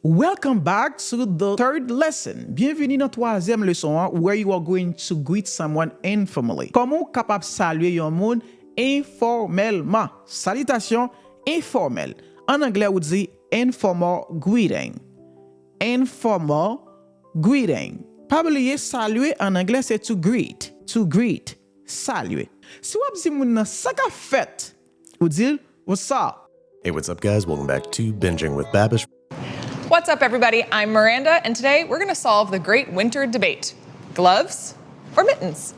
Welcome back to the third lesson. Bienvenue dans troisième leçon where you are going to greet someone informally. Comment capable saluer yon monde informellement? Salutation informelle. En anglais, on dit informal greeting. Informal greeting. Pas oublier saluer en anglais c'est to greet. To greet. Saluer. Si vous dit moun nan sa ka fait, vous dit what's up? Hey, what's up, guys? Welcome back to Binging with Babish. What's up, everybody? I'm Miranda, and today we're going to solve the great winter debate. Gloves or mittens?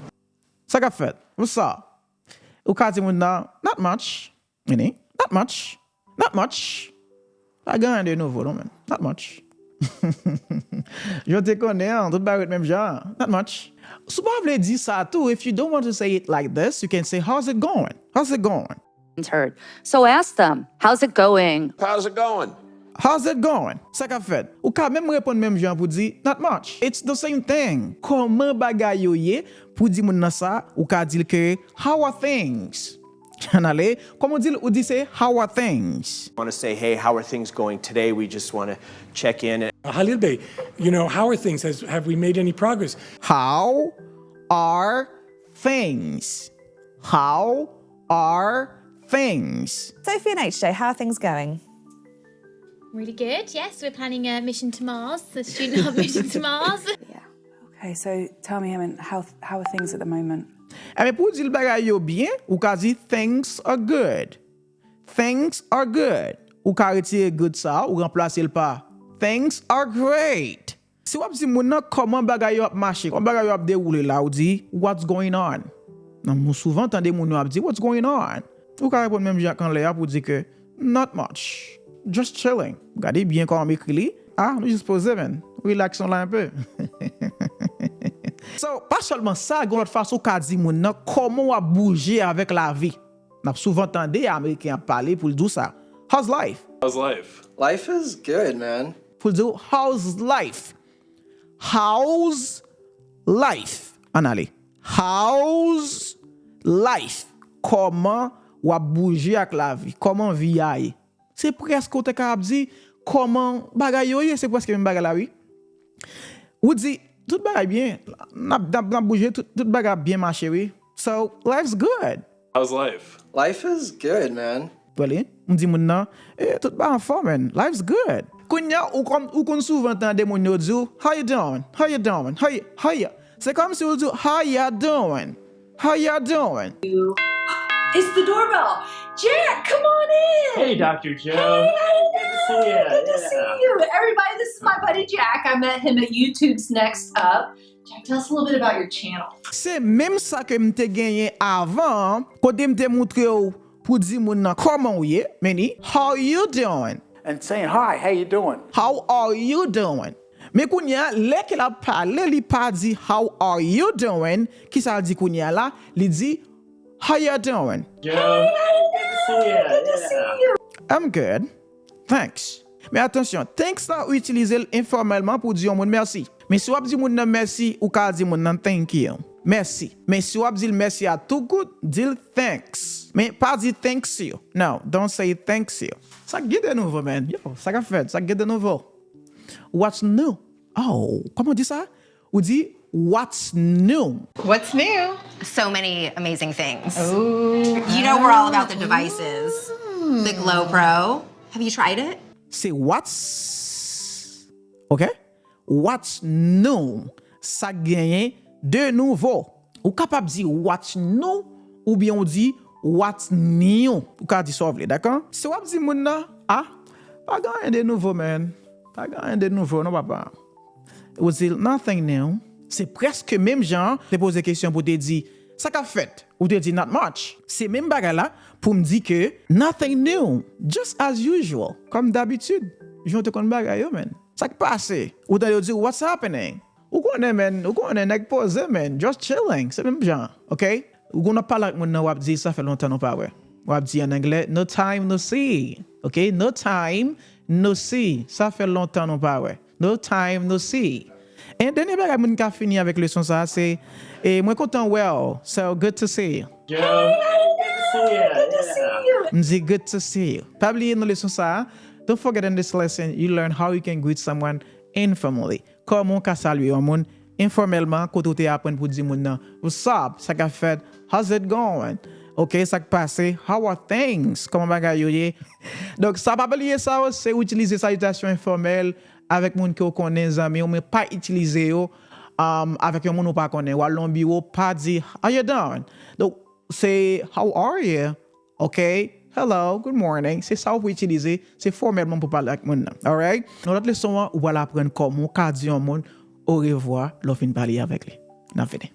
Ça ka fait? What's up? Ou ka di moun nan, not much. Mini? Not much. Not much. Pas grand de nouveau, non, man. Not much. Je te connais, tout barit même genre. Not much. So pas vle di ça tout. If you don't want to say it like this, you can say, how's it going? How's it going? Heard. So ask them, how's it going? How's it going? How's it going? Ça ka fait. Ou ka même répondre même genre pour dire not much. It's the same thing. Comment bagay yo ye pour dire moun nan ça ou ka dire que how are things? Allez, comment dire ou dit c'est how are things? Want to say, hey, how are things going today? We just want to check in. Halil Bey, how are things? Have we made any progress? How are things? How are things? Sophie and HJ, how are things going? Really good, yes. We're planning a mission to Mars, the student hub mission to Mars. Yeah. Okay, so tell me, how are things at the moment? Mais pour dire bagay yo bien, ou ka di things are good. Things are good. Ou ka retire good ça, ou remplacer le par things are great. Si wap di moun nan comment bagay yo ap marcher, comment bagay yo ap dérouler là, ou di what's going on. Nan moun souvent tande moun yo ap di what's going on. Ou ka répondre même Jacques Anglè pour dire que not much. Just chilling. Regardez bien comment m'écrit li. Ah, nous juste poser, man. Relaxons là un peu. So, pas seulement ça, gon l'autre façon qu'a dit moun nan comment a bouger avec la vie. N'a souvent entendu américain parler pour dire ça. How's life? How's life? Life is good, man. Pour dire how's life? How's life? En allez. How's life? Comment ou a bouger avec la vie? Comment vie aille? C'est presque au te capable dit comment bagay yo c'est presque même bagay la oui. Ou dit tout bagay bien, n'a bouger tout bagay bien marché oui. So life's good. How's life? Life is good, man. Voilà, on dit moun nan, tout ba en forme, man. Life's good. Kounya ou kon souvent entendre moun yo di, how you doing? How you doing? How you? C'est comme si on dit how you doing? How you doing? It's the doorbell. Jack, come on in. Hey, Dr. Joe. Hey, Good to see you. Good to see you. Everybody, this is my buddy Jack. I met him at YouTube's Next Up. Jack, tell us a little bit about your channel. C'est même ça que m'te gagné avant, quand m'te montré pour dire moun nan comment ou ye, meni, how you doing? And saying, hi, how you doing? How are you doing? Mais kounya, lè qu'elle a parlé, li pa di how are you doing, qui ça dit kounya là, li di how you doing? Joe, good to see you. I'm good. Thanks. Mais attention, thanks là ou utiliser informellement pour dire moun merci. Mais si ou ap di moun nan merci ou ka di moun nan thank you. Merci. Mais si ou ap di merci à tout good, dis thanks. Mais pas di thanks you. No, don't say thanks you. Ça guide de nouveau, man. Yo, ça qu'a fait, ça guide de nouveau. What's new? Oh, comment on dit ça? Ou dit what's new? What's new? So many amazing things. Ooh. You know we're all about the devices. The Glow Pro. Have you tried it? C'est what's... OK? What's new? Ça gagne de nouveau. Ou capable dire what's new ou bien on dit what's new. Ou ka di sauve, d'accord? Si ou ap di moun nan, pas gagne de nouveau, man. Pas gagne de nouveau, non papa. Ou dit nothing new. C'est presque même genre te poser question pour te dire ça qu'a fait ou te dire not much. C'est même bagay là pour me dire que nothing new, just as usual, comme d'habitude. Je te connais bagay yo, man. Ça qui passe. Ou te dire what's happening? Ou connais man, ou connais nèg posé man, just chilling, c'est même genre, OK? Ou qu'on a parlé avec mon wap dit ça fait longtemps non pas ouais. Wap dit en anglais no time no see. OK? No time no see. Ça fait longtemps non pas ouais. No time no see. Et dernier bagay moun ka fini avec leçon ça c'est moi content well. So good to see you. Joe, good to see you. M'di good to see you. Pas oublier dans leçon ça don't forget in this lesson, you learn how you can greet someone informally. Comment ka saluer un monde informellement, quand tu apprends pour dire moun nan, what's up, ça qu'a fait, how's it going? OK, ça qu'a passé, how are things? Comment bagay yo ye? Donc, ça pas oublier ça, c'est utiliser salutation informelle avec moun que vous connaissez, amis, mais pas utiliser yo avec un moun ou pas connaît, ou à l'on bureau, pas dire, how you doing? Donc, c'est, how are you? OK? Hello, good morning. C'est ça vous utiliser, c'est formellement pour parler avec moun nan. All right? Dans l'autre leçon, on va apprendre comment on dit un moun au revoir, l'on fin parler avec lui. N'a fini.